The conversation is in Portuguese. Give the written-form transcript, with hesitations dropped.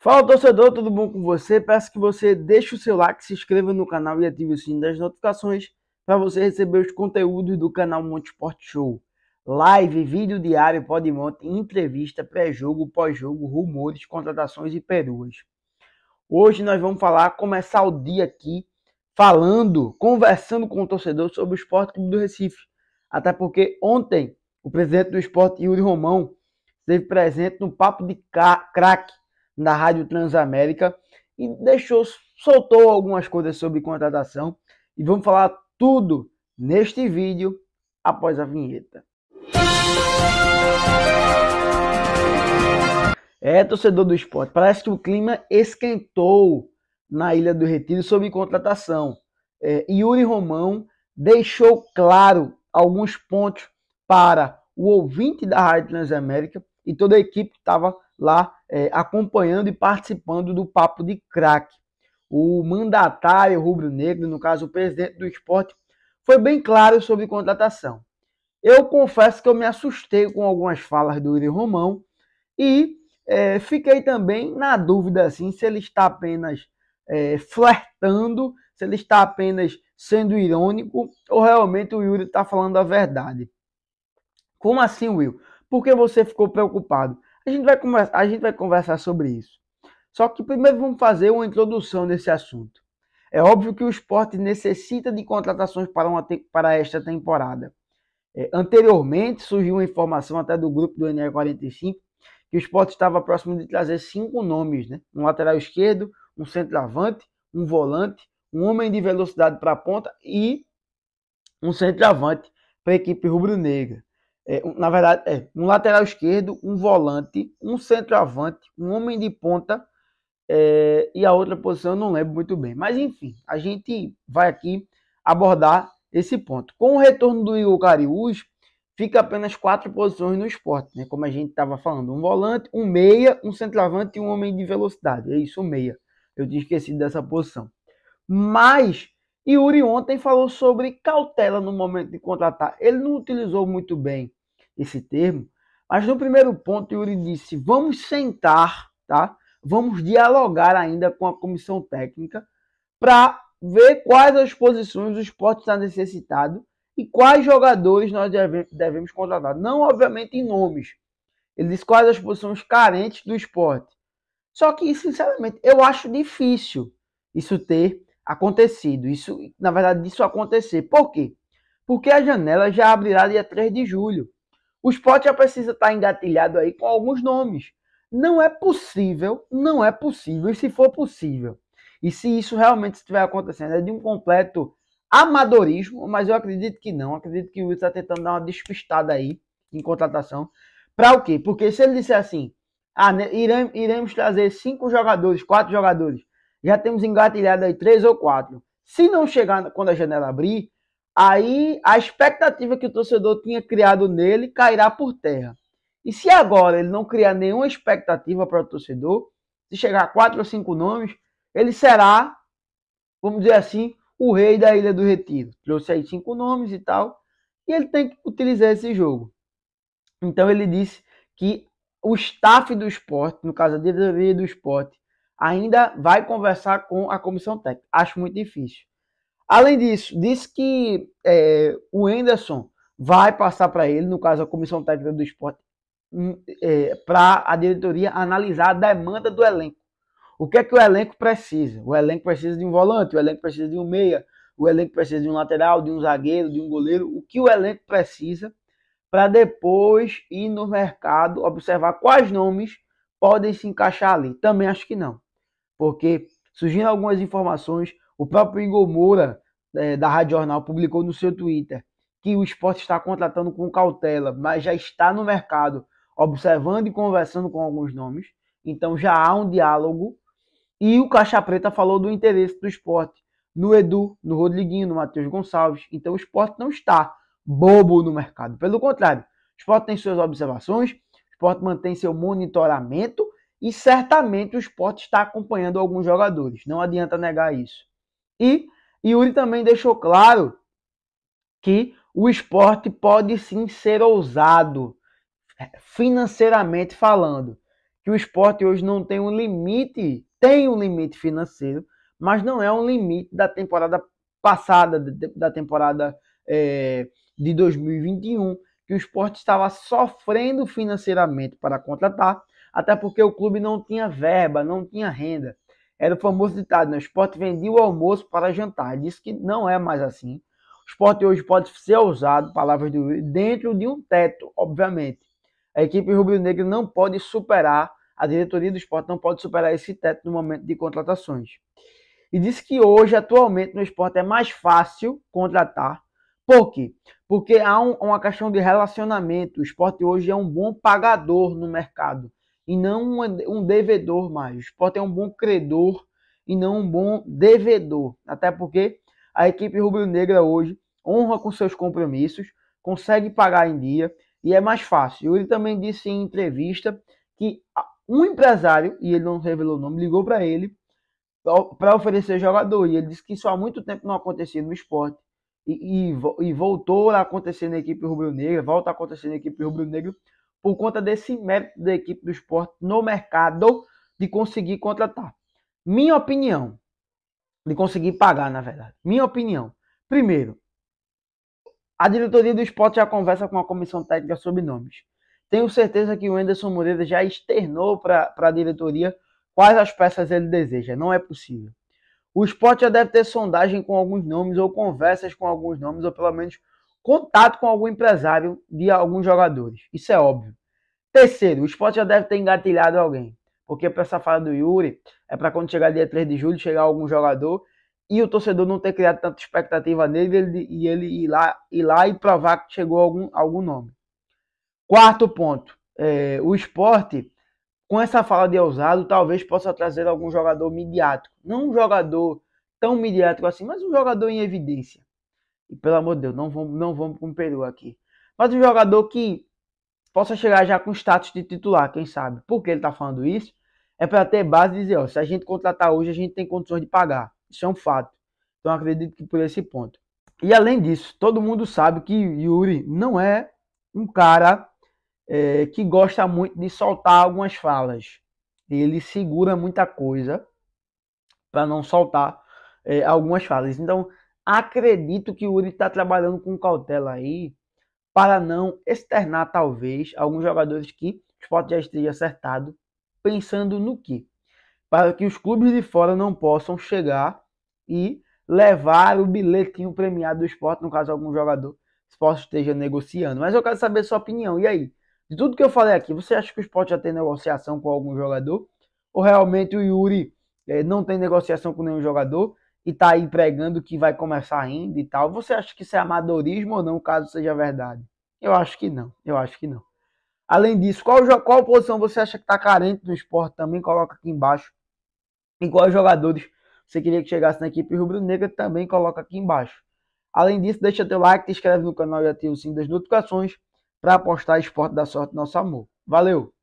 Fala, torcedor, tudo bom com você? Peço que você deixe o seu like, se inscreva no canal e ative o sininho das notificações para você receber os conteúdos do canal Monte Sport Show. Live, vídeo diário, podmonte, entrevista, pré-jogo, pós-jogo, rumores, contratações e peruas. Hoje nós vamos começar o dia aqui conversando com o torcedor sobre o Sport Clube do Recife. Até porque ontem o presidente do Sport, Yuri Romão, esteve presente no Papo de Craque na Rádio Transamérica e soltou algumas coisas sobre contratação e vamos falar tudo neste vídeo após a vinheta. Torcedor do esporte, parece que o clima esquentou na Ilha do Retiro sobre contratação. Yuri Romão deixou claro alguns pontos para o ouvinte da Rádio Transamérica e toda a equipe que estava lá acompanhando e participando do Papo de Craque. O mandatário rubro-negro, no caso o presidente do esporte, foi bem claro sobre contratação. Eu confesso que eu me assustei com algumas falas do Yuri Romão e fiquei também na dúvida assim, se ele está apenas flertando, se ele está apenas sendo irônico ou realmente o Yuri está falando a verdade. Como assim, Will? Por que você ficou preocupado? A gente vai conversar sobre isso. Só que primeiro vamos fazer uma introdução nesse assunto. É óbvio que o esporte necessita de contratações para esta temporada. Anteriormente surgiu uma informação até do grupo do NR45 que o esporte estava próximo de trazer 5 nomes, né? Um lateral esquerdo, um centroavante, um volante, um homem de velocidade para a ponta e um centroavante para a equipe rubro-negra. Na verdade, um lateral esquerdo, um volante, um centroavante, um homem de ponta e a outra posição eu não lembro muito bem. Mas enfim, a gente vai aqui abordar esse ponto. Com o retorno do Igor Cariús, fica apenas 4 posições no esporte, né? Como a gente estava falando, um volante, um meia, um centroavante e um homem de velocidade. É isso, um meia. Eu tinha esquecido dessa posição. Mas Yuri ontem falou sobre cautela no momento de contratar. Ele não utilizou muito bem esse termo, mas no primeiro ponto Yuri disse: vamos sentar, tá? Vamos dialogar ainda com a comissão técnica para ver quais as posições o esporte está necessitado e quais jogadores nós devemos contratar. Não, obviamente, em nomes. Ele disse quais as posições carentes do esporte. Só que, sinceramente, eu acho difícil isso ter acontecido. Na verdade, isso acontecer. Por quê? Porque a janela já abrirá dia 3 de julho. O esporte já precisa estar engatilhado aí com alguns nomes. Não é possível, e se for possível, e se isso realmente estiver acontecendo, é de um completo amadorismo, mas eu acredito que não. Acredito que o Will está tentando dar uma despistada aí em contratação. Para o quê? Porque se ele disser assim, iremos trazer 5 jogadores, 4 jogadores, já temos engatilhado aí 3 ou 4. Se não chegar quando a janela abrir, aí a expectativa que o torcedor tinha criado nele cairá por terra. E se agora ele não criar nenhuma expectativa para o torcedor, se chegar a 4 ou 5 nomes, ele será, vamos dizer assim, o rei da Ilha do Retiro. Trouxe aí 5 nomes e tal, e ele tem que utilizar esse jogo. Então ele disse que o staff do esporte, no caso a diretoria do esporte, ainda vai conversar com a comissão técnica. Acho muito difícil. Além disso, disse que o Henderson vai passar para ele, no caso a comissão técnica do esporte, para a diretoria analisar a demanda do elenco. O que é que o elenco precisa? O elenco precisa de um volante, o elenco precisa de um meia, o elenco precisa de um lateral, de um zagueiro, de um goleiro. O que o elenco precisa para depois ir no mercado, observar quais nomes podem se encaixar ali. Também acho que não. Porque surgindo algumas informações, o próprio Igor Moura, da Rádio Jornal, publicou no seu Twitter que o esporte está contratando com cautela, mas já está no mercado, observando e conversando com alguns nomes. Então já há um diálogo. E o Caixa Preta falou do interesse do esporte no Edu, no Rodriguinho, no Matheus Gonçalves. Então o esporte não está bobo no mercado. Pelo contrário, o esporte tem suas observações, o esporte mantém seu monitoramento e certamente o esporte está acompanhando alguns jogadores. Não adianta negar isso. E Yuri também deixou claro que o esporte pode sim ser ousado, financeiramente falando. Que que o Sport hoje não tem um limite, tem um limite financeiro, mas não é um limite da temporada passada, da temporada de 2021, que o Sport estava sofrendo financeiramente para contratar, até porque o clube não tinha verba, não tinha renda. Era o famoso ditado, né? O Sport vendia o almoço para jantar. Disse que não é mais assim. O Sport hoje pode ser usado, palavras do Yuri, dentro de um teto, obviamente. A equipe rubro-negra não pode superar, a diretoria do Sport não pode superar esse teto no momento de contratações. E disse que hoje, atualmente, no Sport é mais fácil contratar. Por quê? Porque há uma questão de relacionamento. O Sport hoje é um bom pagador no mercado e não um devedor mais. O Sport é um bom credor e não um bom devedor. Até porque a equipe rubro-negra hoje honra com seus compromissos, consegue pagar em dia e é mais fácil. Ele também disse em entrevista que um empresário, e ele não revelou o nome, ligou para ele para oferecer jogador. E ele disse que isso há muito tempo não acontecia no Sport. E voltou a acontecer na equipe rubro-negra, volta a acontecer na equipe rubro-negra, por conta desse mérito da equipe do Sport no mercado de conseguir contratar. Minha opinião, de conseguir pagar, na verdade. Minha opinião. Primeiro, a diretoria do Sport já conversa com a comissão técnica sobre nomes. Tenho certeza que o Anderson Moreira já externou para a diretoria quais as peças ele deseja. Não é possível. O Sport já deve ter sondagem com alguns nomes, ou conversas com alguns nomes, ou pelo menos contato com algum empresário de alguns jogadores. Isso é óbvio. Terceiro, o Sport já deve ter engatilhado alguém. Porque para essa fala do Yuri, é para quando chegar dia 3 de julho, chegar algum jogador e o torcedor não ter criado tanta expectativa nele e ele ir lá e provar que chegou algum nome. Quarto ponto, o Sport, com essa fala de ousado, talvez possa trazer algum jogador midiático. Não um jogador tão midiático assim, mas um jogador em evidência. E pelo amor de Deus, não vamos com o Peru aqui. Mas um jogador que possa chegar já com status de titular, quem sabe. Por que ele está falando isso? É para ter base e dizer, ó, se a gente contratar hoje, a gente tem condições de pagar. Isso é um fato. Então acredito que por esse ponto. E além disso, todo mundo sabe que Yuri não é um cara que gosta muito de soltar algumas falas. Ele segura muita coisa para não soltar algumas falas. Então, acredito que o Yuri está trabalhando com cautela aí para não externar, talvez, alguns jogadores que o Sport já esteja acertado, pensando no quê? Para que os clubes de fora não possam chegar e levar o bilhetinho premiado do Sport, no caso, algum jogador, o Sport esteja negociando. Mas eu quero saber a sua opinião. E aí? De tudo que eu falei aqui, você acha que o Sport já tem negociação com algum jogador? Ou realmente o Yuri não tem negociação com nenhum jogador e está aí pregando que vai começar ainda e tal? Você acha que isso é amadorismo ou não, caso seja verdade? Eu acho que não. Eu acho que não. Além disso, qual posição você acha que está carente no Sport? Também coloca aqui embaixo. E quais jogadores você queria que chegasse na equipe rubro-negra? Também coloca aqui embaixo. Além disso, deixa teu like, te inscreve no canal e ativa o sininho das notificações para apostar Esporte da Sorte, nosso amor. Valeu!